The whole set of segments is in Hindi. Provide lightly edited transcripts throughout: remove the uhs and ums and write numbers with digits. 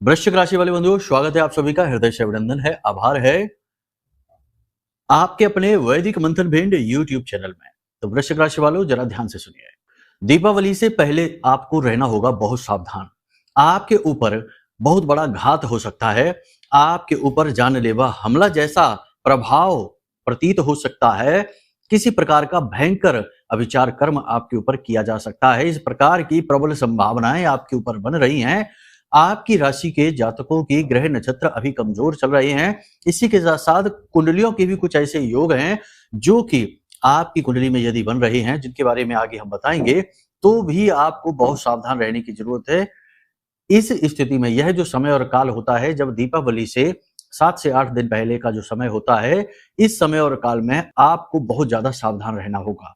वृश्चिक राशि वाले बंधुओं, स्वागत है आप सभी का। हृदय से अभिनंदन है, आभार है आपके अपने वैदिक मंथन भेंड यूट्यूब चैनल में। तो वृश्चिक राशि वालों, जरा ध्यान से सुनिए। दीपावली से पहले आपको रहना होगा बहुत सावधान। आपके ऊपर बहुत बड़ा घात हो सकता है। आपके ऊपर जानलेवा हमला जैसा प्रभाव प्रतीत हो सकता है। किसी प्रकार का भयंकर अविचार कर्म आपके ऊपर किया जा सकता है। इस प्रकार की प्रबल संभावनाएं आपके ऊपर बन रही हैं। आपकी राशि के जातकों की ग्रह नक्षत्र अभी कमजोर चल रहे हैं। इसी के साथ साथ कुंडलियों के भी कुछ ऐसे योग हैं जो कि आपकी कुंडली में यदि बन रहे हैं, जिनके बारे में आगे हम बताएंगे, तो भी आपको बहुत सावधान रहने की जरूरत है। इस स्थिति में यह जो समय और काल होता है, जब दीपावली से 7 से 8 दिन पहले का जो समय होता है, इस समय और काल में आपको बहुत ज्यादा सावधान रहना होगा।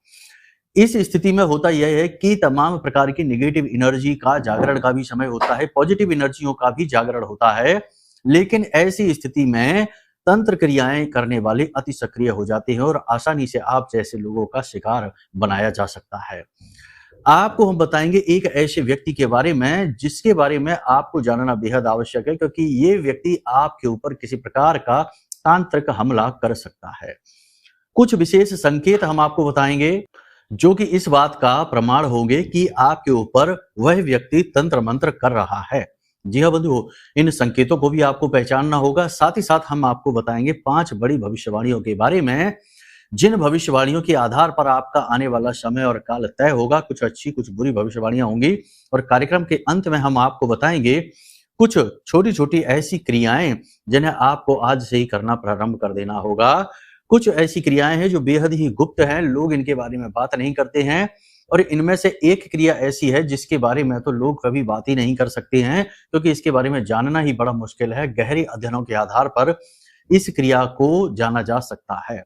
इस स्थिति में होता यह है कि तमाम प्रकार की नेगेटिव एनर्जी का जागरण का भी समय होता है, पॉजिटिव एनर्जियों का भी जागरण होता है। लेकिन ऐसी स्थिति में तंत्र क्रियाएं करने वाले अति सक्रिय हो जाते हैं और आसानी से आप जैसे लोगों का शिकार बनाया जा सकता है। आपको हम बताएंगे एक ऐसे व्यक्ति के बारे में जिसके बारे में आपको जानना बेहद आवश्यक है, क्योंकि ये व्यक्ति आपके ऊपर किसी प्रकार का तांत्रिक हमला कर सकता है। कुछ विशेष संकेत हम आपको बताएंगे जो कि इस बात का प्रमाण होंगे कि आपके ऊपर वह व्यक्ति तंत्र मंत्र कर रहा है। जी हाँ बंधुओं, इन संकेतों को भी आपको पहचानना होगा। साथ ही साथ हम आपको बताएंगे 5 बड़ी भविष्यवाणियों के बारे में, जिन भविष्यवाणियों के आधार पर आपका आने वाला समय और काल तय होगा। कुछ अच्छी कुछ बुरी भविष्यवाणियां होंगी और कार्यक्रम के अंत में हम आपको बताएंगे कुछ छोटी छोटी ऐसी क्रियाएं जिन्हें आपको आज से ही करना प्रारंभ कर देना होगा। कुछ ऐसी क्रियाएं हैं जो बेहद ही गुप्त हैं, लोग इनके बारे में बात नहीं करते हैं। और इनमें से एक क्रिया ऐसी है जिसके बारे में तो लोग कभी बात ही नहीं कर सकते हैं, क्योंकि इसके बारे में जानना ही बड़ा मुश्किल है। गहरे अध्ययनों के आधार पर इस क्रिया को जाना जा सकता है।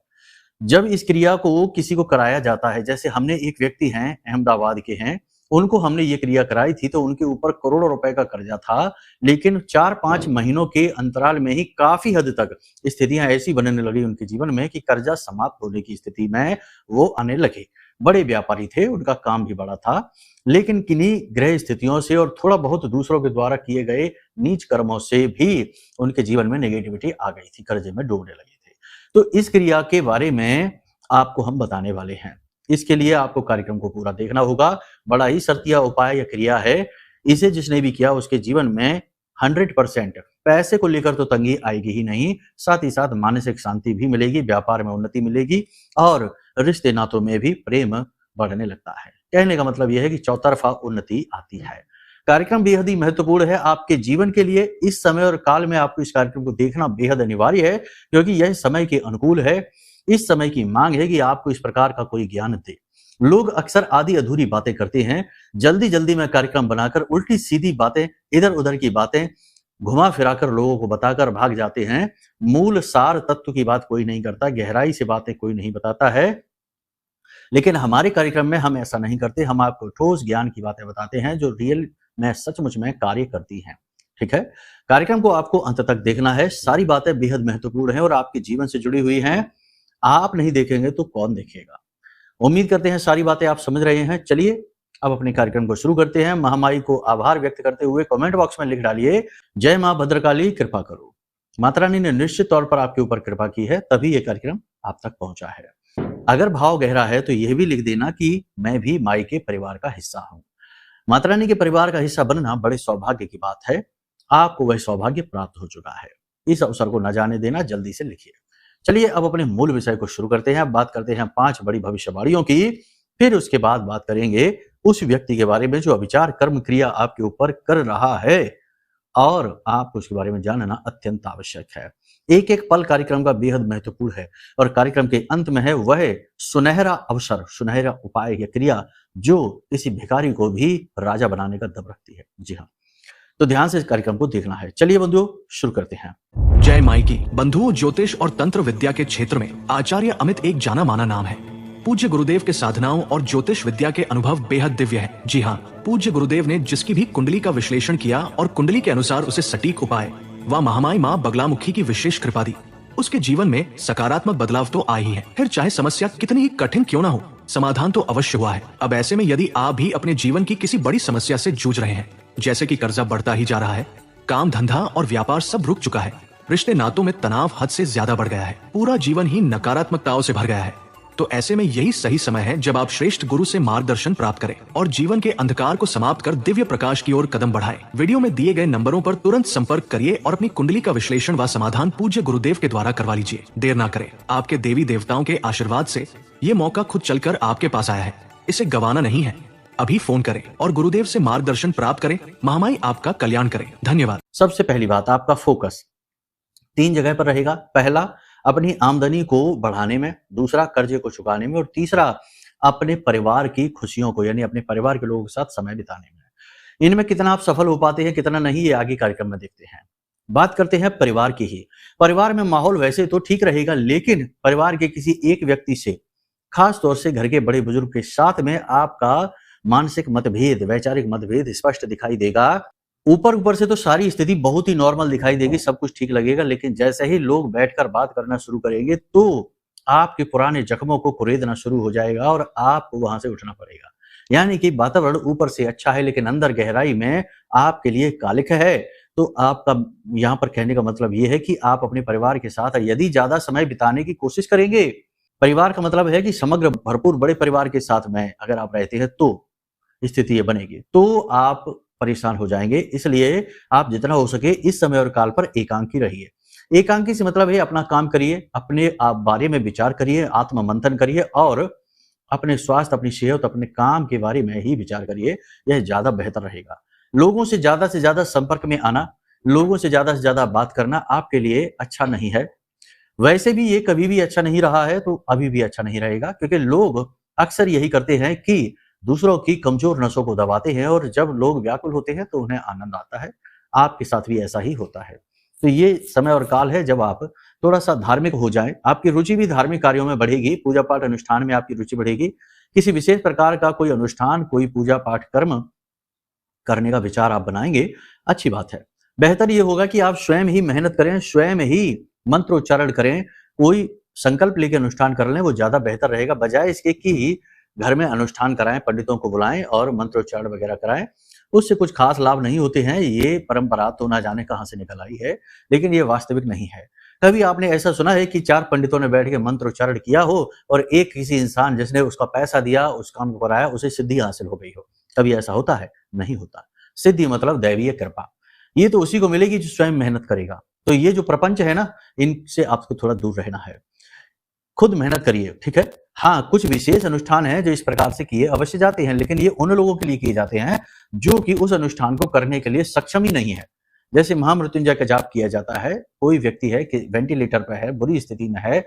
जब इस क्रिया को किसी को कराया जाता है, जैसे हमने एक व्यक्ति हैं, अहमदाबाद के हैं, उनको हमने ये क्रिया कराई थी तो उनके ऊपर करोड़ों रुपए का कर्जा था। लेकिन 4-5 महीनों के अंतराल में ही काफी हद तक स्थितियां ऐसी बनने लगी उनके जीवन में कि कर्जा समाप्त होने की स्थिति में वो आने लगे। बड़े व्यापारी थे, उनका काम भी बड़ा था, लेकिन किन्हीं ग्रह स्थितियों से और थोड़ा बहुत दूसरों के द्वारा किए गए नीच कर्मों से भी उनके जीवन में नेगेटिविटी आ गई थी, कर्जे में डूबने लगे थे। तो इस क्रिया के बारे में आपको हम बताने वाले हैं। इसके लिए आपको कार्यक्रम को पूरा देखना होगा। बड़ा ही शर्तिया उपाय या क्रिया है। इसे जिसने भी किया उसके जीवन में 100% पैसे को लेकर तो तंगी आएगी ही नहीं, साथ ही साथ मानसिक शांति भी मिलेगी, व्यापार में उन्नति मिलेगी और रिश्ते नातों में भी प्रेम बढ़ने लगता है। कहने का मतलब यह है कि चौतरफा उन्नति आती है। कार्यक्रम बेहद ही महत्वपूर्ण है आपके जीवन के लिए। इस समय और काल में आपको इस कार्यक्रम को देखना बेहद अनिवार्य है, क्योंकि यह समय के अनुकूल है। इस समय की मांग है कि आपको इस प्रकार का कोई ज्ञान दे। लोग अक्सर आधी अधूरी बातें करते हैं, जल्दी जल्दी में कार्यक्रम बनाकर उल्टी सीधी बातें, इधर उधर की बातें घुमा फिराकर लोगों को बताकर भाग जाते हैं। मूल सार तत्व की बात कोई नहीं करता, गहराई से बातें कोई नहीं बताता है। लेकिन हमारे कार्यक्रम में हम ऐसा नहीं करते। हम आपको ठोस ज्ञान की बातें बताते हैं जो रियल में सचमुच में कार्य करती हैं। ठीक है, कार्यक्रम को आपको अंत तक देखना है। सारी बातें बेहद महत्वपूर्ण हैं और आपके जीवन से जुड़ी हुई हैं। आप नहीं देखेंगे तो कौन देखेगा। उम्मीद करते हैं सारी बातें आप समझ रहे हैं। चलिए अब अपने कार्यक्रम को शुरू करते हैं। महामाई को आभार व्यक्त करते हुए कमेंट बॉक्स में लिख डालिए, जय मां भद्रकाली कृपा करो। माता रानी ने निश्चित तौर पर आपके ऊपर कृपा की है, तभी यह कार्यक्रम आप तक पहुंचा है। अगर भाव गहरा है तो यह भी लिख देना कि मैं भी माई के परिवार का हिस्सा हूं। माता रानी के परिवार का हिस्सा बनना बड़े सौभाग्य की बात है। आपको वह सौभाग्य प्राप्त हो चुका है। इस अवसर को न जाने देना, जल्दी से लिखिए। चलिए अब अपने मूल विषय को शुरू करते हैं। बात करते हैं 5 बड़ी भविष्यवाणियों की। फिर उसके बाद बात करेंगे उस व्यक्ति के बारे में जो अविचार कर्म क्रिया आपके ऊपर कर रहा है और आपको उसके बारे में जानना अत्यंत आवश्यक है। एक एक पल कार्यक्रम का बेहद महत्वपूर्ण है और कार्यक्रम के अंत में है वह सुनहरा अवसर, सुनहरा उपाय या क्रिया जो किसी भिखारी को भी राजा बनाने का दम रखती है। जी हाँ, तो ध्यान से इस कार्यक्रम को देखना है। चलिए बंधुओं शुरू करते हैं। जय माई की। बंधुओं, ज्योतिष और तंत्र विद्या के क्षेत्र में आचार्य अमित एक जाना माना नाम है। पूज्य गुरुदेव के साधनाओं और ज्योतिष विद्या के अनुभव बेहद दिव्य है। जी हाँ, पूज्य गुरुदेव ने जिसकी भी कुंडली का विश्लेषण किया और कुंडली के अनुसार उसे सटीक उपाय व महामाई माँ बगलामुखी की विशेष कृपा दी, उसके जीवन में सकारात्मक बदलाव तो आए ही है। फिर चाहे समस्या कितनी ही कठिन क्यों ना हो, समाधान तो अवश्य हुआ है। अब ऐसे में यदि आप भी अपने जीवन की किसी बड़ी समस्या से जूझ रहे हैं, जैसे कि कर्जा बढ़ता ही जा रहा है, काम धंधा और व्यापार सब रुक चुका है। रिश्ते नातों में तनाव हद से ज्यादा बढ़ गया है। पूरा जीवन ही नकारात्मकताओं से भर गया है। तो ऐसे में यही सही समय है जब आप श्रेष्ठ गुरु से मार्गदर्शन प्राप्त करें और जीवन के अंधकार को समाप्त कर दिव्य प्रकाश की ओर कदम बढ़ाएं। वीडियो में दिए गए नंबरों पर तुरंत संपर्क करिए और अपनी कुंडली का विश्लेषण व समाधान पूज्य गुरुदेव के द्वारा करवा लीजिए। देर ना करें। आपके देवी देवताओं के आशीर्वाद से ये मौका खुद चलकर आपके पास आया है। इसे गंवाना नहीं है। अभी फोन करें और गुरुदेव से मार्गदर्शन प्राप्त करें। महामाई आपका कल्याण करें। धन्यवाद। सबसे पहली बात, आपका फोकस 3 जगह पर रहेगा। पहला, अपनी आमदनी को बढ़ाने में, दूसरा कर्जे को चुकाने में, और तीसरा अपने परिवार की खुशियों को यानी अपने परिवार के लोगों के साथ समय बिताने में। इनमें कितना आप सफल हो पाते हैं, कितना नहीं, ये आगे कार्यक्रम में देखते हैं। बात करते हैं परिवार की ही। परिवार में माहौल वैसे तो ठीक रहेगा, लेकिन परिवार के किसी एक व्यक्ति से, खास तौर से घर के बड़े बुजुर्ग के साथ में आपका मानसिक मतभेद, वैचारिक मतभेद स्पष्ट दिखाई देगा। ऊपर से तो सारी स्थिति बहुत ही नॉर्मल दिखाई देगी, सब कुछ ठीक लगेगा, लेकिन जैसे ही लोग बैठकर बात करना शुरू करेंगे तो आपके पुराने जख्मों को कुरेदना शुरू हो जाएगा और आपको वहां से उठना पड़ेगा। यानी कि वातावरण ऊपर से अच्छा है, लेकिन अंदर गहराई में आपके लिए कालिक है। तो आपका यहाँ पर कहने का मतलब ये है कि आप अपने परिवार के साथ यदि ज्यादा समय बिताने की कोशिश करेंगे, परिवार का मतलब है कि समग्र भरपूर बड़े परिवार के साथ में अगर आप रहते हैं तो स्थिति ये बनेगी, तो आप परेशान हो जाएंगे। इसलिए आप जितना हो सके इस समय और काल पर एकांकी रहिए। एकांकी से मतलब है अपना काम करिए, अपने आप बारे में विचार करिए, आत्म मंथन करिए और अपने स्वास्थ्य, अपनी सेहत, अपने काम के बारे में ही विचार करिए। यह ज्यादा बेहतर रहेगा। लोगों से ज्यादा संपर्क में आना, लोगों से ज्यादा बात करना आपके लिए अच्छा नहीं है। वैसे भी ये कभी भी अच्छा नहीं रहा है, तो अभी भी अच्छा नहीं रहेगा, क्योंकि लोग अक्सर यही करते हैं कि दूसरों की कमजोर नसों को दबाते हैं और जब लोग व्याकुल होते हैं तो उन्हें आनंद आता है। आपके साथ भी ऐसा ही होता है। तो ये समय और काल है जब आप थोड़ा सा धार्मिक हो जाएं। आपकी रुचि भी धार्मिक कार्यों में बढ़ेगी, पूजा पाठ अनुष्ठान में आपकी रुचि बढ़ेगी। किसी विशेष प्रकार का कोई अनुष्ठान, कोई पूजा पाठ कर्म करने का विचार आप बनाएंगे, अच्छी बात है। बेहतर ये होगा कि आप स्वयं ही मेहनत करें, स्वयं ही मंत्रोच्चारण करें, कोई संकल्प लेकर अनुष्ठान कर लें, वो ज्यादा बेहतर रहेगा, बजाय इसके कि घर में अनुष्ठान कराएं, पंडितों को बुलाएं और मंत्रोच्चारण वगैरह कराएं। उससे कुछ खास लाभ नहीं होते हैं। ये परंपरा तो ना जाने कहां से निकल आई है, लेकिन ये वास्तविक नहीं है। कभी आपने ऐसा सुना है कि 4 पंडितों ने बैठ के मंत्रोच्चारण किया हो और एक किसी इंसान जिसने उसका पैसा दिया, उस काम को कराया, उसे सिद्धि हासिल हो गई हो? कभी ऐसा होता है? नहीं होता। सिद्धि मतलब दैवीय कृपा। ये तो उसी को मिलेगी जो स्वयं मेहनत करेगा। तो ये जो प्रपंच है ना, इनसे आपको थोड़ा दूर रहना है। खुद मेहनत करिए, ठीक है। हाँ, कुछ विशेष अनुष्ठान हैं जो इस प्रकार से किए अवश्य जाते हैं, लेकिन ये उन लोगों के लिए किए जाते हैं जो कि उस अनुष्ठान को करने के लिए सक्षम ही नहीं है। जैसे महामृत्युंजय का जाप किया जाता है, कोई व्यक्ति है कि वेंटिलेटर पर है, बुरी स्थिति में है,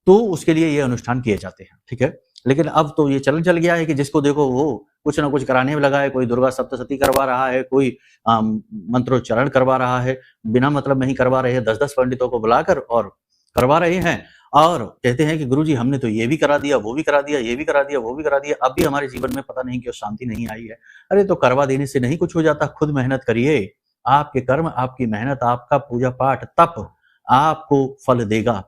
तो उसके लिए ये अनुष्ठान किए जाते हैं, ठीक है। लेकिन अब तो ये चलन चल गया है कि जिसको देखो वो कुछ ना कुछ कराने में लगा है। कोई दुर्गा सप्तशती करवा रहा है, कोई मंत्रोच्चारण करवा रहा है, बिना मतलब में ही करवा रहे हैं। 10-10 पंडितों को बुलाकर और करवा रहे हैं और कहते हैं कि गुरुजी हमने तो ये भी करा दिया, वो भी करा दिया, ये भी करा दिया, वो भी करा दिया, अब भी हमारे जीवन में पता नहीं क्यों शांति नहीं आई है। अरे तो करवा देने से नहीं कुछ हो जाता, खुद मेहनत करिए। आपके कर्म, आपकी मेहनत, आपका पूजा पाठ, तप आपको फल देगा।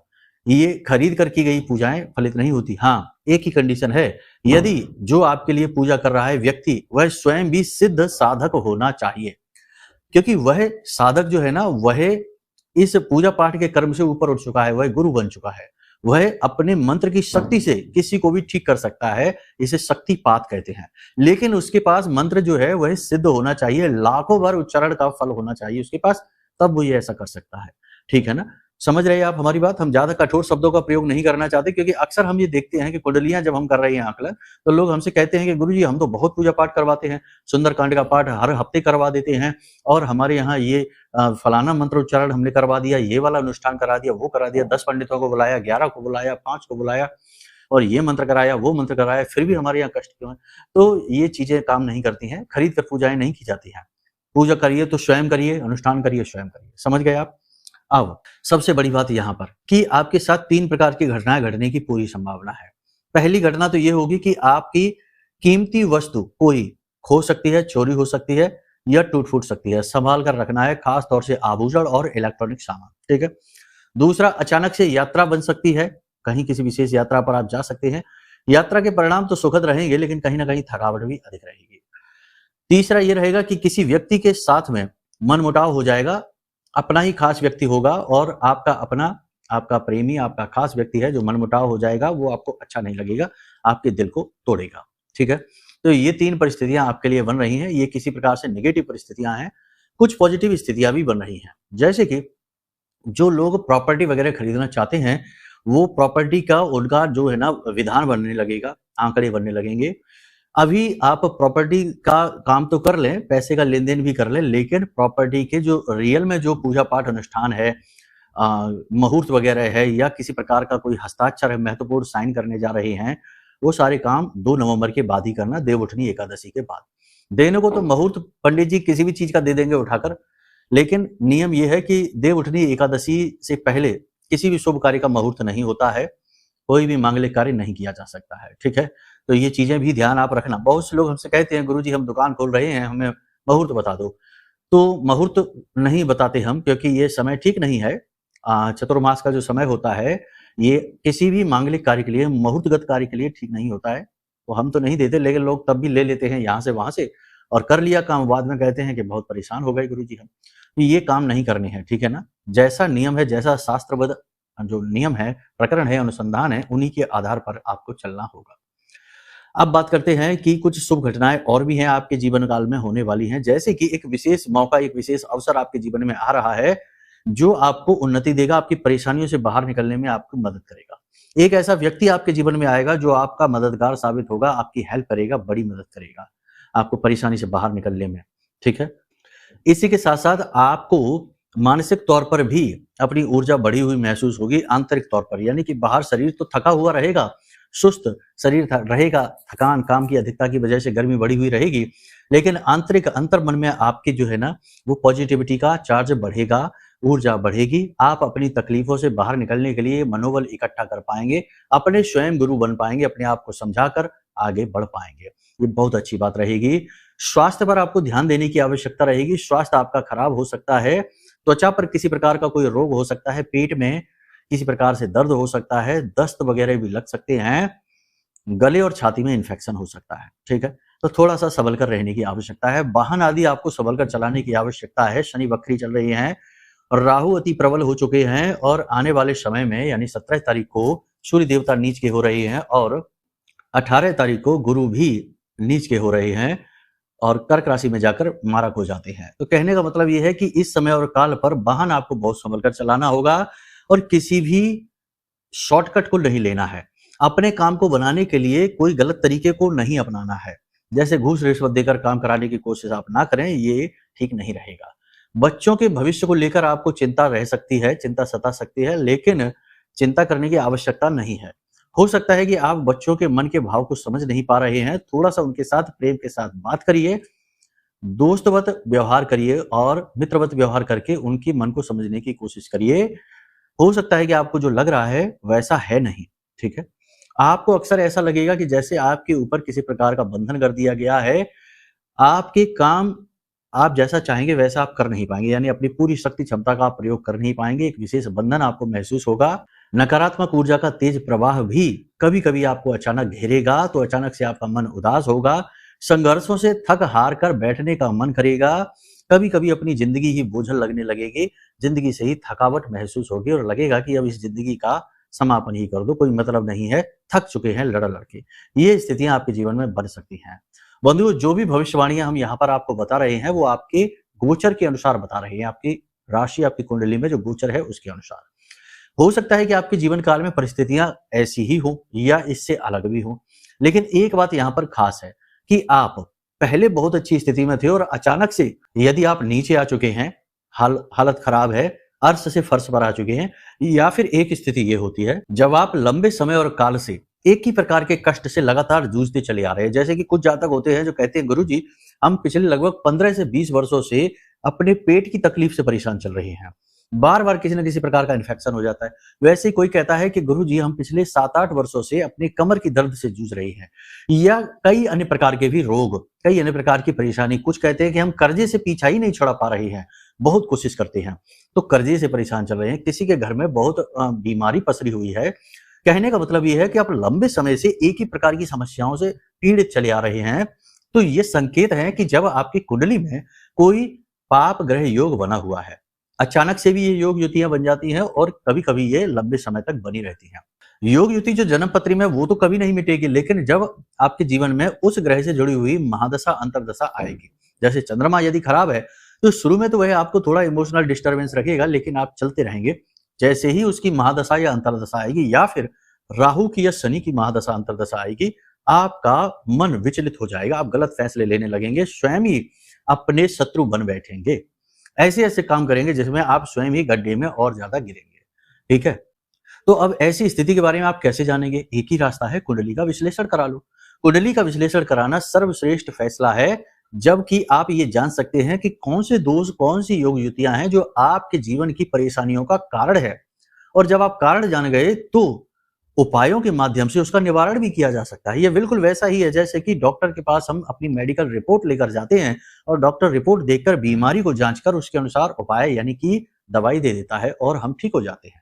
ये खरीद कर की गई पूजाएं फलित नहीं होती। हाँ, एक ही कंडीशन है, यदि जो आपके लिए पूजा कर रहा है व्यक्ति वह स्वयं भी सिद्ध साधक होना चाहिए, क्योंकि वह साधक जो है ना, वह इस पूजा पाठ के कर्म से ऊपर उठ चुका है, वह गुरु बन चुका है। वह अपने मंत्र की शक्ति से किसी को भी ठीक कर सकता है, इसे शक्तिपात कहते हैं। लेकिन उसके पास मंत्र जो है वह सिद्ध होना चाहिए, लाखों बार उच्चारण का फल होना चाहिए उसके पास, तब वो ये ऐसा कर सकता है। ठीक है ना, समझ रहे हैं आप हमारी बात? हम ज्यादा कठोर शब्दों का प्रयोग नहीं करना चाहते, क्योंकि अक्सर हम ये देखते हैं कि कुंडलियां जब हम कर रहे हैं आकलन, तो लोग हमसे कहते हैं कि गुरुजी हम तो बहुत पूजा पाठ करवाते हैं, सुंदरकांड का पाठ हर हफ्ते करवा देते हैं, और हमारे यहाँ ये फलाना मंत्रोच्चारण हमने करवा दिया, ये वाला अनुष्ठान करा दिया, वो करा दिया, 10 पंडितों को बुलाया, 11 को बुलाया, 5 को बुलाया, और ये मंत्र कराया, वो मंत्र कराया, फिर भी हमारे यहाँ कष्ट क्यों है? तो ये चीजें काम नहीं करती हैं। खरीद कर पूजाएं नहीं की जाती हैं। पूजा करिए तो स्वयं करिए, अनुष्ठान करिए स्वयं करिए। समझ गए आप? अब सबसे बड़ी बात यहां पर कि आपके साथ 3 प्रकार की घटनाएं घटने की पूरी संभावना है। पहली घटना तो ये होगी कि आपकी कीमती वस्तु कोई खो सकती है, चोरी हो सकती है या टूट फूट सकती है। संभाल कर रखना है, खास तौर से आभूषण और इलेक्ट्रॉनिक सामान, ठीक है। दूसरा, अचानक से यात्रा बन सकती है, कहीं किसी विशेष यात्रा पर आप जा सकते हैं। यात्रा के परिणाम तो सुखद रहेंगे, लेकिन कहीं ना कहीं थकावट भी अधिक रहेगी। तीसरा ये रहेगा कि किसी व्यक्ति के साथ में मनमुटाव हो जाएगा, अपना ही खास व्यक्ति होगा और आपका अपना, आपका प्रेमी, आपका खास व्यक्ति है जो मनमुटाव हो जाएगा, वो आपको अच्छा नहीं लगेगा, आपके दिल को तोड़ेगा। ठीक है? तो ये 3 परिस्थितियाँ आपके लिए बन रही हैं, ये किसी प्रकार से नेगेटिव परिस्थितियाँ हैं, कुछ पॉजिटिव स्थितियाँ भी बन रही हैं। जैसे कि जो लोग प्रॉपर्टी वगैरह खरीदना चाहते हैं, वो प्रॉपर्टी का उनका जो है ना विधान बनने लगेगा, आंकड़े बनने लगेंगे। अभी आप प्रॉपर्टी का काम तो कर लें, पैसे का लेन-देन भी कर लें, लेकिन प्रॉपर्टी के जो रियल में जो पूजा-पाठ अनुष्ठान है, मुहूर्त वगैरह है या किसी प्रकार का कोई हस्ताक्षर है, महत्वपूर्ण साइन करने जा रहे हैं, वो सारे काम 2 नवंबर के बाद ही करना, देवउठनी एकादशी के बाद। देने को तो मुहूर्त पंडित जी किसी भी चीज़ का दे देंगे उठाकर, लेकिन नियम ये है कि देवउठनी एकादशी से पहले किसी भी शुभ कार्य का मुहूर्त नहीं होता है, कोई भी मांगलिक कार्य नहीं किया जा सकता है। ठीक है? तो ये चीज़ें भी ध्यान आप रखना। बहुत से लोग हमसे कहते हैं, गुरुजी हम दुकान खोल रहे हैं, हमें मुहूर्त बता दो। तो मुहूर्त नहीं बताते हम, क्योंकि ये समय ठीक नहीं है। चतुर्मास का जो समय होता है, ये किसी भी मांगलिक कार्य के लिए, मुहूर्तगत कार्य के लिए ठीक नहीं होता है। तो हम तो नहीं देते, लेकिन लोग तब भी ले लेते हैं यहाँ से वहाँ से और कर लिया काम, बाद में कहते हैं कि बहुत परेशान हो गए गुरुजी हम। तो ये काम नहीं करने हैं, ठीक है ना? जैसा नियम है, जैसा शास्त्रबद्ध जो नियम है, प्रकरण है, अनुसंधान है, उन्हीं के आधार पर आपको चलना होगा। अब बात करते हैं कि कुछ शुभ घटनाएं और भी हैं आपके जीवन काल में होने वाली हैं, जैसे कि एक विशेष मौका, एक विशेष अवसर आपके जीवन में आ रहा है, जो आपको उन्नति देगा, आपकी परेशानियों से बाहर निकलने में आपको मदद करेगा। एक ऐसा व्यक्ति आपके जीवन में आएगा जो आपका मददगार साबित होगा, आपकी हेल्प करेगा, बड़ी मदद करेगा, आपको परेशानी से बाहर निकलने में। ठीक है? इसी के साथ-साथ आपको मानसिक तौर पर भी अपनी ऊर्जा बढ़ी हुई महसूस होगी, आंतरिक तौर पर, यानी कि बाहर शरीर तो थका हुआ रहेगा, सुस्त शरीर रहेगा, थकान, काम की अधिकता की वजह से गर्मी बढ़ी हुई रहेगी, लेकिन आंतरिक अंतर्मन में आपकी जो है ना, वो पॉजिटिविटी का चार्ज बढ़ेगा, ऊर्जा बढ़ेगी, आप अपनी तकलीफों से बाहर निकलने के लिए मनोबल इकट्ठा कर पाएंगे, अपने स्वयं गुरु बन पाएंगे, अपने आप को समझाकर आगे बढ़ पाएंगे। ये बहुत अच्छी बात रहेगी। स्वास्थ्य पर आपको ध्यान देने की आवश्यकता रहेगी। स्वास्थ्य आपका खराब हो सकता है, त्वचा पर किसी प्रकार का कोई रोग हो सकता है, पेट में किसी प्रकार से दर्द हो सकता है, दस्त वगैरह भी लग सकते हैं, गले और छाती में इन्फेक्शन हो सकता है। ठीक है? तो थोड़ा-सा संभल कर रहने की आवश्यकता है। वाहन आदि आपको संभल कर चलाने की आवश्यकता है। शनि वक्री चल रही हैं, राहु अति प्रबल हो चुके हैं और आने वाले समय में यानी 17 तारीख को सूर्य देवता नीच के हो रहे हैं और 18 तारीख को गुरु भी नीच के हो रहे हैं और कर्क राशि में जाकर मारक हो जाते हैं। तो कहने का मतलब ये है कि इस समय और काल पर वाहन आपको बहुत संभल कर चलाना होगा और किसी भी शॉर्टकट को नहीं लेना है। अपने काम को बनाने के लिए कोई गलत तरीके को नहीं अपनाना है। जैसे घूस रिश्वत देकर काम कराने की कोशिश आप ना करें, ये ठीक नहीं रहेगा। बच्चों के भविष्य को लेकर आपको चिंता रह सकती है, चिंता सता सकती है, लेकिन चिंता करने की आवश्यकता नहीं है। हो सकता है कि आप बच्चों के मन के भाव को समझ नहीं पा रहे हैं, थोड़ा-सा उनके साथ प्रेम के साथ बात करिए, दोस्तवत व्यवहार करिए और मित्रवत व्यवहार करके उनकी मन को समझने की कोशिश करिए। हो सकता है कि आपको जो लग रहा है वैसा है नहीं, ठीक है? आपको अक्सर ऐसा लगेगा कि जैसे आपके ऊपर किसी प्रकार का बंधन कर दिया गया है, आपके काम आप जैसा चाहेंगे वैसा आप कर नहीं पाएँगे, यानी अपनी पूरी शक्ति क्षमता का आप प्रयोग कर नहीं पाएँगे, एक विशेष बंधन आपको महसूस होगा। नकारात्मक ऊर्जा का तेज प्रवाह भी कभी-कभी आपको अचानक घेरेगा, तो अचानक से आपका मन उदास होगा, संघर्षों से थक हार कर बैठने का मन करेगा, कभी-कभी अपनी ज़िंदगी ही बोझिल लगने लगेगी, ज़िंदगी से ही थकावट महसूस होगी और लगेगा कि अब इस ज़िंदगी का समापन ही कर दो, कोई मतलब नहीं है, थक चुके हैं लड़-लड़ के। ये स्थितियाँ आपके जीवन में बन सकती हैं। बंधुओं, जो भी भविष्यवाणियाँ हम यहाँ पर आपको बता रहे हैं, वो आपके गोचर के अनुसार बता रहे हैं, आपकी राशि, आपकी कुंडली में जो गोचर है उसके अनुसार। हो सकता है कि आपके जीवन काल में परिस्थितियां ऐसी ही हो या इससे अलग भी हो, लेकिन एक बात यहाँ पर खास है कि आप पहले बहुत अच्छी स्थिति में थे और अचानक से यदि आप नीचे आ चुके हैं, हालत खराब है, अर्श से फर्श पर आ चुके हैं, या फिर एक स्थिति ये होती है जब आप लंबे समय और काल से एक ही प्रकार के कष्ट से लगातार जूझते चले आ रहे हैं। जैसे कि कुछ जातक होते हैं जो कहते हैं, गुरुजी हम पिछले लगभग 15 से 20 वर्षों से अपने पेट की तकलीफ से परेशान चल रहे हैं, बार-बार किसी न किसी प्रकार का इन्फेक्शन हो जाता है। वैसे ही कोई कहता है कि गुरुजी हम पिछले 7-8 वर्षों से अपने कमर की दर्द से जूझ रहे हैं, या कई अन्य प्रकार के भी रोग, कई अन्य प्रकार की परेशानी। कुछ कहते हैं कि हम कर्जे से पीछा ही नहीं छुड़ा पा रहे हैं, बहुत कोशिश करते हैं तो कर्जे से परेशान चल रहे हैं। किसी के घर में बहुत बीमारी पसरी हुई है। कहने का मतलब ये है कि आप लंबे समय से एक ही प्रकार की समस्याओं से पीड़ित चले आ रहे हैं। तो ये संकेत है कि जब आपकी कुंडली में कोई पाप ग्रह योग बना हुआ है। अचानक से भी ये योग युतियां बन जाती हैं और कभी कभी ये लंबे समय तक बनी रहती हैं। योग युति जो जन्म पत्री में वो तो कभी नहीं मिटेगी, लेकिन जब आपके जीवन में उस ग्रह से जुड़ी हुई महादशा अंतरदशा आएगी, जैसे चंद्रमा यदि खराब है तो शुरू में तो वह आपको थोड़ा इमोशनल डिस्टर्बेंस रखेगा, लेकिन आप चलते रहेंगे। जैसे ही उसकी महादशा या अंतरदशा आएगी या फिर राहु की या शनि की महादशा अंतरदशा आएगी, आपका मन विचलित हो जाएगा, आप गलत फैसले लेने लगेंगे, स्वयं ही अपने शत्रु बन बैठेंगे, ऐसे ऐसे काम करेंगे जिसमें आप स्वयं ही गड्ढे में और ज्यादा गिरेंगे। ठीक है, तो अब ऐसी स्थिति के बारे में आप कैसे जानेंगे? एक ही रास्ता है, कुंडली का विश्लेषण करा लो। कुंडली का विश्लेषण कराना सर्वश्रेष्ठ फैसला है, जबकि आप ये जान सकते हैं कि कौन से दोष, कौन सी योग युतियां हैं जो आपके जीवन की परेशानियों का कारण है। और जब आप कारण जान गए तो उपायों के माध्यम से उसका निवारण भी किया जा सकता है। ये बिल्कुल वैसा ही है जैसे कि डॉक्टर के पास हम अपनी मेडिकल रिपोर्ट लेकर जाते हैं और डॉक्टर रिपोर्ट देखकर बीमारी को जांचकर उसके अनुसार उपाय यानी कि दवाई दे देता है और हम ठीक हो जाते हैं।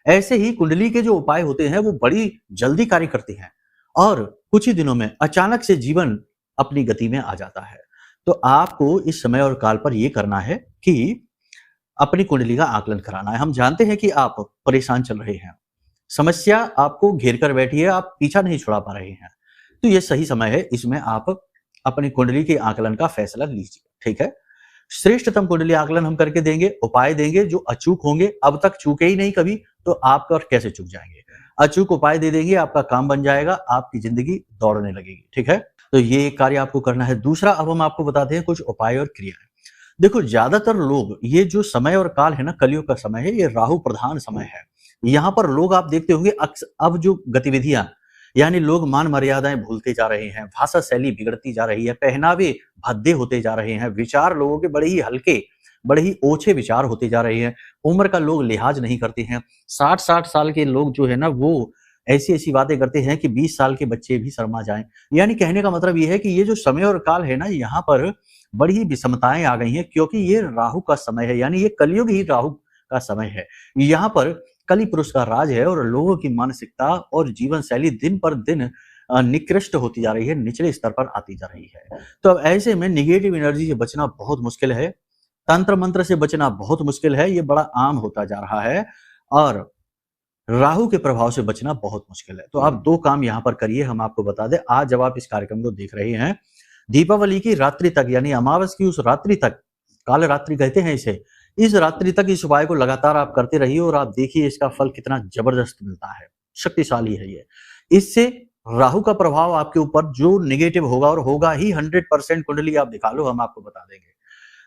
ऐसे ही कुंडली के जो उपाय होते हैं वो बड़ी जल्दी कार्य करते हैं और कुछ ही दिनों में अचानक से जीवन अपनी गति में आ जाता है। तो आपको इस समय और काल पर यह करना है कि अपनी कुंडली का आकलन कराना है। हम जानते हैं कि आप परेशान चल रहे हैं, समस्या आपको घेर कर बैठी है, आप पीछा नहीं छुड़ा पा रहे हैं, तो यह सही समय है, इसमें आप अपनी कुंडली के आकलन का फैसला लीजिए। ठीक है, श्रेष्ठतम कुंडली आकलन हम करके देंगे, उपाय देंगे जो अचूक होंगे। अब तक चूके ही नहीं कभी, तो आप और कैसे चूक जाएंगे? अचूक उपाय दे देंगे, आपका काम बन जाएगा, आपकी जिंदगी दौड़ने लगेगी। ठीक है, तो ये कार्य आपको करना है। दूसरा, अब हम आपको बताते हैं कुछ उपाय और क्रियाएं। देखो, ज्यादातर लोग, ये जो समय और काल है ना, कलयुग का समय है, ये राहु प्रधान समय है। यहाँ पर लोग, आप देखते होंगे अब जो गतिविधियां, यानी लोग मान मर्यादाएं भूलते जा रहे हैं, भाषा शैली बिगड़ती जा रही है, पहनावे भद्दे होते जा रहे हैं, विचार लोगों के बड़े ही हल्के, बड़े ही ओछे विचार होते जा रहे हैं, उम्र का लोग लिहाज नहीं करते हैं। 60-60 साल के लोग जो है ना, वो ऐसी ऐसी बातें करते हैं कि 20 साल के बच्चे भी शर्मा जाएं। यानी कहने का मतलब ये है कि ये जो समय और काल है ना, यहाँ पर बड़ी ही विषमताएं आ गई हैं, क्योंकि ये राहु का समय है, यानी ये कलयुग ही राहु का समय है। यहाँ पर कली पुरुष का राज है और लोगों की मानसिकता और जीवन शैली दिन पर दिन निकृष्ट होती जा रही है, निचले स्तर पर आती जा रही है। तो अब ऐसे में निगेटिव एनर्जी से बचना बहुत मुश्किल है, तंत्र मंत्र से बचना बहुत मुश्किल है, ये बड़ा आम होता जा रहा है, और राहु के प्रभाव से बचना बहुत मुश्किल है। तो आप दो काम यहाँ पर करिए, हम आपको बता दें। आज जब आप इस कार्यक्रम को देख रहे हैं, दीपावली की रात्रि तक, यानी अमावस की उस रात्रि तक, काल रात्रि कहते हैं इसे, इस रात्रि तक इस उपाय को लगातार आप करते रहिए और आप देखिए इसका फल कितना जबरदस्त मिलता है, शक्तिशाली है ये। इससे राहु का प्रभाव आपके ऊपर जो नेगेटिव होगा, और होगा ही 100%, कुंडली आप दिखा लो, हम आपको बता देंगे।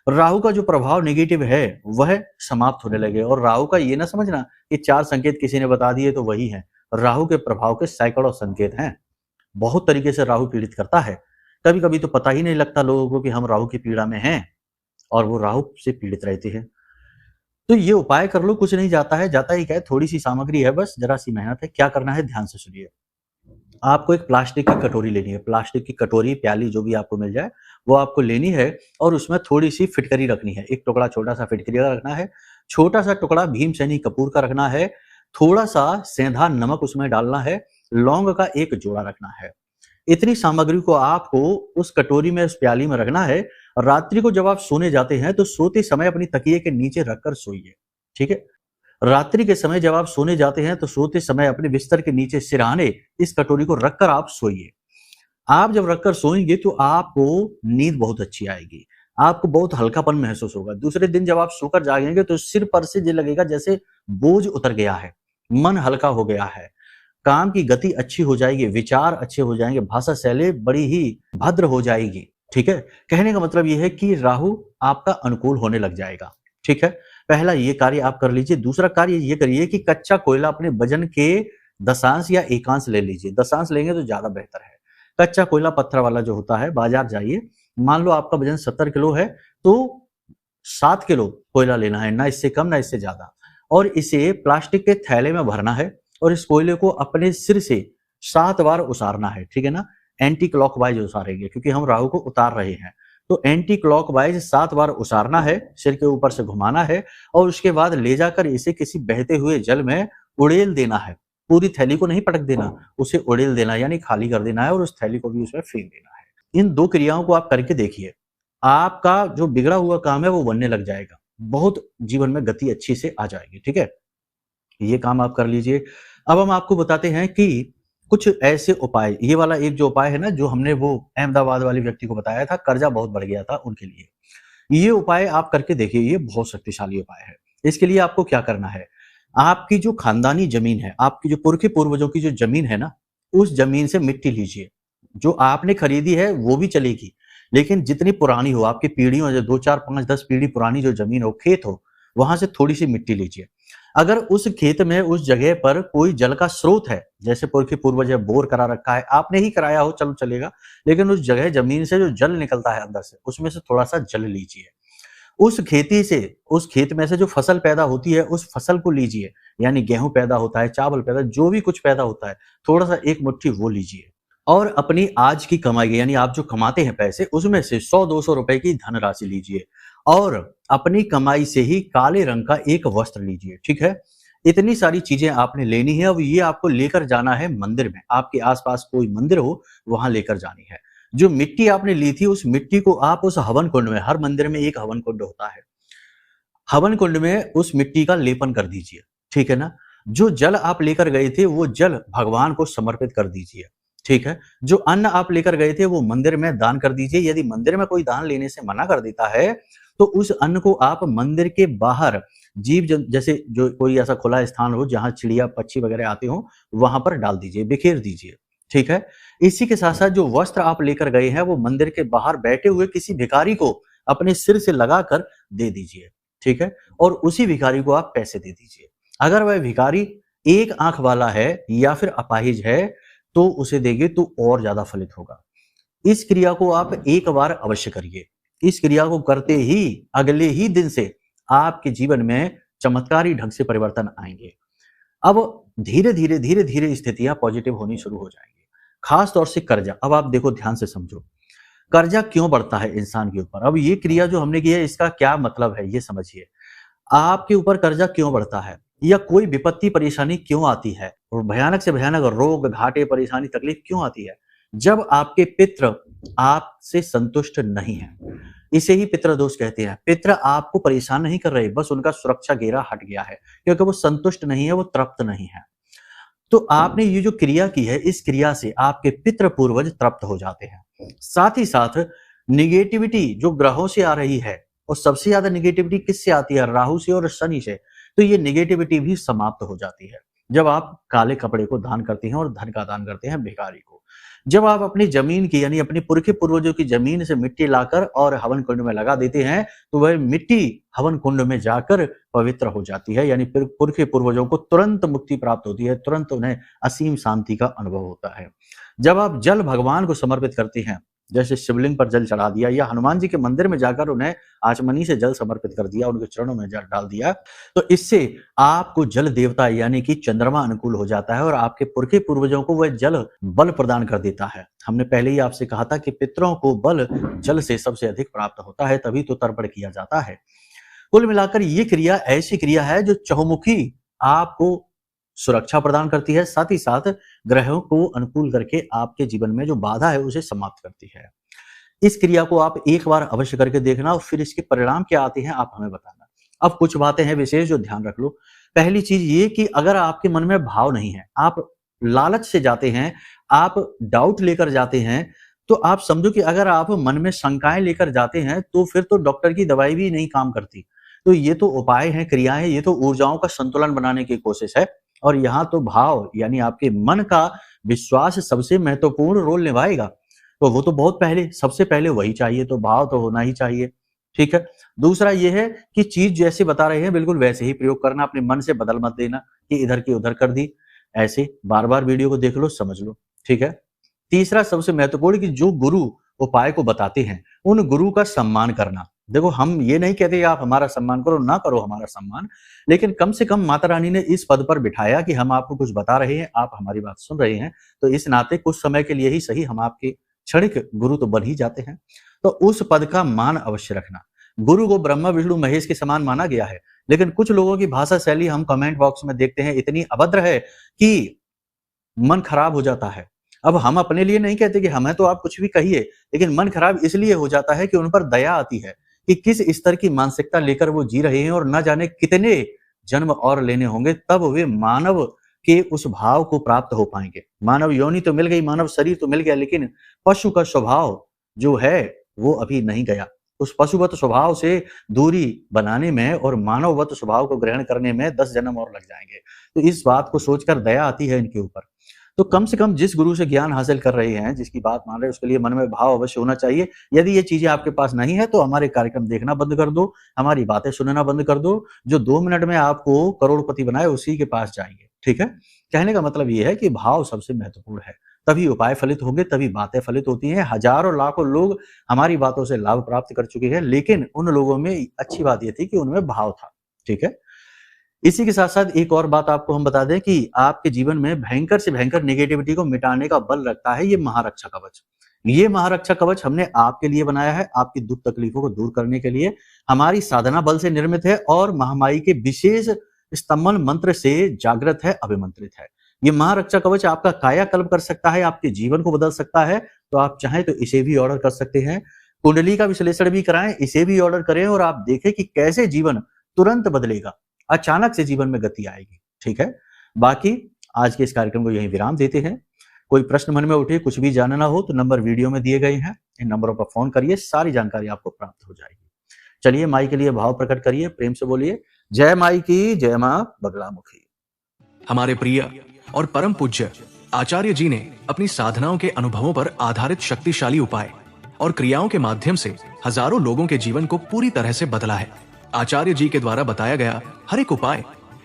राहु का जो प्रभाव नेगेटिव है वह समाप्त होने लगे। और राहु का ये ना समझना कि 4 संकेत किसी ने बता दिए तो वही है, राहु के प्रभाव के सैकड़ों संकेत हैं। बहुत तरीके से राहु पीड़ित करता है, कभी कभी तो पता ही नहीं लगता लोगों को कि हम राहु की पीड़ा में हैं और वो राहु से पीड़ित रहते हैं। तो ये उपाय कर लो, कुछ नहीं जाता है, जाता ही क्या है, थोड़ी सी सामग्री है, बस जरा सी मेहनत है। क्या करना है, ध्यान से सुनिए। आपको एक प्लास्टिक की कटोरी लेनी है, प्लास्टिक की कटोरी, प्याली, जो भी आपको मिल जाए वो आपको लेनी है, और उसमें थोड़ी सी फिटकरी रखनी है। एक टुकड़ा छोटा सा फिटकरी का रखना है, छोटा सा टुकड़ा भीमसेनी कपूर का रखना है, थोड़ा सा सेंधा नमक उसमें डालना है, लौंग का एक जोड़ा रखना है। इतनी सामग्री को आपको उस कटोरी में, उस प्याली में रखना है। रात्रि को जब आप सोने जाते हैं तो सोते समय अपनी तकिए के नीचे रखकर सोइए। ठीक है, रात्रि के समय जब आप सोने जाते हैं तो सोते समय अपने बिस्तर के नीचे सिरहाने इस कटोरी को रखकर आप सोइए। आप जब रखकर सोएंगे तो आपको नींद बहुत अच्छी आएगी, आपको बहुत हल्कापन महसूस होगा। दूसरे दिन जब आप सोकर जागेंगे तो सिर पर से ये लगेगा जैसे बोझ उतर गया है, मन हल्का हो गया है, काम की गति अच्छी हो जाएगी, विचार अच्छे हो जाएंगे, भाषा शैली बड़ी ही भद्र हो जाएगी। ठीक है, कहने का मतलब यह है कि राहु आपका अनुकूल होने लग जाएगा। ठीक है, पहला ये कार्य आप कर लीजिए। दूसरा कार्य ये करिए कि कच्चा कोयला अपने वजन के दशांश या एकांश ले लीजिए। दशांश लेंगे तो ज्यादा बेहतर है। कच्चा कोयला पत्थर वाला जो होता है, बाजार जाइए, मान लो आपका वजन 70 किलो है तो 7 किलो कोयला लेना है, ना इससे कम ना इससे ज्यादा, और इसे प्लास्टिक के थैले में भरना है और इस कोयले को अपने सिर से 7 बार उसारना है। ठीक है ना, एंटी क्लॉकवाइज उसारेंगे क्योंकि हम राहु को उतार रहे हैं। तो एंटी क्लॉकवाइज 7 बार उसारना है, सिर के ऊपर से घुमाना है, और उसके बाद ले जाकर इसे किसी बहते हुए जल में उड़ेल देना है। पूरी थैली को नहीं पटक देना, उसे उड़ेल देना यानी खाली कर देना है, और उस थैली को भी उसमें फेंक देना है। इन 2 क्रियाओं को आप करके देखिए, आपका जो बिगड़ा हुआ काम है वो बनने लग जाएगा, बहुत जीवन में गति अच्छी से आ जाएगी। ठीक है, ये काम आप कर लीजिए। अब हम आपको बताते हैं कि कुछ ऐसे उपाय, ये वाला एक जो उपाय है ना, जो हमने वो अहमदाबाद वाले व्यक्ति को बताया था, कर्जा बहुत बढ़ गया था उनके लिए, ये उपाय आप करके देखिए, ये बहुत शक्तिशाली उपाय है। इसके लिए आपको क्या करना है, आपकी जो खानदानी जमीन है, आपकी जो पुरखे पूर्वजों की जो जमीन है ना, उस जमीन से मिट्टी लीजिए। जो आपने खरीदी है वो भी चलेगी, लेकिन जितनी पुरानी हो, आपकी पीढ़ियों, जो 2, 4, 5, 10 पीढ़ी पुरानी जो जमीन हो, खेत हो, वहां से थोड़ी सी मिट्टी लीजिए। अगर उस खेत में, उस जगह पर कोई जल का स्रोत है, जैसे पुरखे पूर्वज है, बोर करा रखा है, आपने ही कराया हो, चलो चलेगा, लेकिन उस जगह जमीन से जो जल निकलता है अंदर से, उसमें से थोड़ा सा जल लीजिए। उस खेती से, उस खेत में से जो फसल पैदा होती है, उस फसल को लीजिए, यानी गेहूं पैदा होता है, चावल पैदा, जो भी कुछ पैदा होता है, थोड़ा सा एक मुट्ठी वो लीजिए। और अपनी आज की कमाई, यानी आप जो कमाते हैं पैसे, उसमें से 100-200 रुपए की धनराशि लीजिए और अपनी कमाई से ही काले रंग का एक वस्त्र लीजिए। ठीक है, इतनी सारी चीजें आपने लेनी है। अब ये आपको लेकर जाना है मंदिर में, आपके आसपास कोई मंदिर हो वहां लेकर जानी है। जो मिट्टी आपने ली थी, उस मिट्टी को आप उस हवन कुंड में, हर मंदिर में एक हवन कुंड होता है, हवन कुंड में उस मिट्टी का लेपन कर दीजिए। ठीक है ना, जो जल आप लेकर गए थे वो जल भगवान को समर्पित कर दीजिए। ठीक है, जो अन्न आप लेकर गए थे वो मंदिर में दान कर दीजिए। यदि मंदिर में कोई दान लेने से मना कर देता है तो उस अन्न को आप मंदिर के बाहर, जैसे जो कोई ऐसा खुला स्थान हो जहां चिड़िया पक्षी वगैरह आते हो, वहां पर डाल दीजिए, बिखेर दीजिए। ठीक है, इसी के साथ साथ जो वस्त्र आप लेकर गए हैं वो मंदिर के बाहर बैठे हुए किसी भिखारी को अपने सिर से लगाकर दे दीजिए। ठीक है, और उसी भिखारी को आप पैसे दे दीजिए। अगर वह भिखारी एक आंख वाला है या फिर अपाहिज है तो उसे देंगे तो और ज्यादा फलित होगा। इस क्रिया को आप एक बार अवश्य करिए। इस क्रिया को करते ही अगले ही दिन से आपके जीवन में चमत्कारी ढंग से परिवर्तन आएंगे। अब धीरे धीरे स्थितियां पॉजिटिव होनी शुरू हो जाएंगी। खास तौर से कर्जा, अब आप देखो, ध्यान से समझो, कर्जा क्यों बढ़ता है इंसान के ऊपर। अब ये क्रिया जो हमने की है, इसका क्या मतलब है ये समझिए। आपके ऊपर कर्जा क्यों बढ़ता है, या कोई विपत्ति परेशानी क्यों आती है, और भयानक से भयानक रोग, घाटे, परेशानी, तकलीफ क्यों आती है, जब आपके पितृ आपसे संतुष्ट नहीं है। इसे ही पितृ दोष कहते हैं। पितृ आपको परेशान नहीं कर रहे, बस उनका सुरक्षा घेरा हट गया है, क्योंकि वो संतुष्ट नहीं है, वो तृप्त नहीं है। तो आपने ये जो क्रिया की है, इस क्रिया से आपके पितृ पूर्वज तृप्त हो जाते हैं। साथ ही साथ निगेटिविटी जो ग्रहों से आ रही है, और सबसे ज्यादा निगेटिविटी किससे आती है, राहु से और शनि से, तो ये निगेटिविटी भी समाप्त हो जाती है जब आप काले कपड़े को दान करते हैं और धन का दान करते हैं भिखारी को। जब आप अपनी जमीन की, यानी अपने पुरखे पूर्वजों की जमीन से मिट्टी लाकर और हवन कुंड में लगा देते हैं, तो वह मिट्टी हवन कुंड में जाकर पवित्र हो जाती है, यानी पुरखे पूर्वजों को तुरंत मुक्ति प्राप्त होती है, तुरंत उन्हें असीम शांति का अनुभव होता है। जब आप जल भगवान को समर्पित करते हैं, जैसे शिवलिंग पर जल चढ़ा दिया या हनुमान जी के मंदिर में जाकर उन्हें आचमनी से जल समर्पित कर दिया, उनके चरणों में जल डाल दिया, तो इससे आपको जल देवता यानी कि चंद्रमा अनुकूल हो जाता है और आपके पुरखे पूर्वजों को वह जल बल प्रदान कर देता है। हमने पहले ही आपसे कहा था कि पितरों को बल जल से सबसे अधिक प्राप्त होता है, तभी तो तर्पण किया जाता है। कुल मिलाकर ये क्रिया ऐसी क्रिया है जो चहुमुखी आपको सुरक्षा प्रदान करती है, साथ ही साथ ग्रहों को अनुकूल करके आपके जीवन में जो बाधा है उसे समाप्त करती है। इस क्रिया को आप एक बार अवश्य करके देखना और फिर इसके परिणाम क्या आते हैं आप हमें बताना। अब कुछ बातें हैं विशेष जो ध्यान रख लो। पहली चीज ये कि अगर आपके मन में भाव नहीं है, आप लालच से जाते हैं, आप डाउट लेकर जाते हैं, तो आप समझो कि अगर आप मन में शंकाएं लेकर जाते हैं तो फिर तो डॉक्टर की दवाई भी नहीं काम करती। तो ये तो उपाय हैं, क्रियाएं, ये तो ऊर्जाओं का संतुलन बनाने की कोशिश है, और यहाँ तो भाव यानी आपके मन का विश्वास सबसे महत्वपूर्ण रोल निभाएगा। तो वो तो बहुत पहले, सबसे पहले वही चाहिए, तो भाव तो होना ही चाहिए। ठीक है, दूसरा ये है कि चीज जैसे बता रहे हैं बिल्कुल वैसे ही प्रयोग करना, अपने मन से बदल मत देना कि इधर की उधर कर दी। ऐसे बार बार वीडियो को देख लो, समझ लो। ठीक है, तीसरा सबसे महत्वपूर्ण कि जो गुरु उपाय को बताते हैं उन गुरु का सम्मान करना। देखो, हम ये नहीं कहते आप हमारा सम्मान करो, ना करो हमारा सम्मान, लेकिन कम से कम माता रानी ने इस पद पर बिठाया कि हम आपको कुछ बता रहे हैं, आप हमारी बात सुन रहे हैं, तो इस नाते कुछ समय के लिए ही सही हम आपके क्षणिक गुरु तो बन ही जाते हैं। तो उस पद का मान अवश्य रखना। गुरु को ब्रह्मा विष्णु महेश के समान माना गया है, लेकिन कुछ लोगों की भाषा शैली हम कमेंट बॉक्स में देखते हैं इतनी अभद्र है कि मन खराब हो जाता है। अब हम अपने लिए नहीं कहते कि हमें तो आप कुछ भी कहिए, लेकिन मन खराब इसलिए हो जाता है कि उन पर दया आती है कि किस स्तर की मानसिकता लेकर वो जी रहे हैं और न जाने कितने जन्म और लेने होंगे तब वे मानव के उस भाव को प्राप्त हो पाएंगे। मानव योनि तो मिल गई, मानव शरीर तो मिल गया, लेकिन पशु का स्वभाव जो है वो अभी नहीं गया। उस पशुवत स्वभाव से दूरी बनाने में और मानववत स्वभाव को ग्रहण करने में 10 जन्म और लग जाएंगे। तो इस बात को सोचकर दया आती है इनके ऊपर। तो कम से कम जिस गुरु से ज्ञान हासिल कर रहे हैं, जिसकी बात मान रहे हैं, उसके लिए मन में भाव अवश्य होना चाहिए। यदि ये चीजें आपके पास नहीं है तो हमारे कार्यक्रम देखना बंद कर दो, हमारी बातें सुनना बंद कर दो। जो 2 मिनट में आपको करोड़पति बनाए उसी के पास जाइए, ठीक है। कहने का मतलब ये है कि भाव सबसे महत्वपूर्ण है, तभी उपाय फलित होंगे, तभी बातें फलित होती हैं। हजारों लाखों लोग हमारी बातों से लाभ प्राप्त कर चुके हैं, लेकिन उन लोगों में अच्छी बात यह थी कि उनमें भाव था, ठीक है। इसी के साथ साथ एक और बात आपको हम बता दें कि आपके जीवन में भयंकर से भयंकर नेगेटिविटी को मिटाने का बल रखता है ये महारक्षा कवच। ये महारक्षा कवच हमने आपके लिए बनाया है, आपकी दुख तकलीफों को दूर करने के लिए। हमारी साधना बल से निर्मित है और महामाई के विशेष स्तंभन मंत्र से जागृत है, अभिमंत्रित है। ये महारक्षा कवच आपका कायाकल्प कर सकता है, आपके जीवन को बदल सकता है। तो आप चाहें तो इसे भी ऑर्डर कर सकते हैं। कुंडली का विश्लेषण भी कराएं, इसे भी ऑर्डर करें और आप देखें कि कैसे जीवन तुरंत बदलेगा, अचानक से जीवन में गति आएगी, ठीक है। बाकी आज के इस कार्यक्रम को यहीं विराम देते हैं। कोई प्रश्न मन में उठे, कुछ भी जानना हो तो नंबर वीडियो में दिए गए हैं, इन नंबरों पर फोन करिए, सारी जानकारी आपको प्राप्त हो जाएगी। चलिए माई के लिए भाव प्रकट करिए, प्रेम से बोलिए, जय माई की, जय मां बगलामुखी। हमारे प्रिय और परम पूज्य आचार्य जी ने अपनी साधनाओं के अनुभवों पर आधारित शक्तिशाली उपाय और क्रियाओं के माध्यम से हजारों लोगों के जीवन को पूरी तरह से बदला है। आचार्य जी के द्वारा बताया गया हर एक उपाय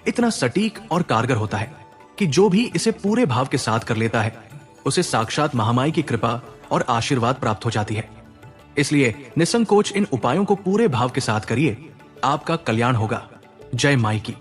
इतना सटीक और कारगर होता है कि जो भी इसे पूरे भाव के साथ कर लेता है उसे साक्षात महामाई की कृपा और आशीर्वाद प्राप्त हो जाती है। इसलिए निसंकोच इन उपायों को पूरे भाव के साथ करिए, आपका कल्याण होगा। जय माई की।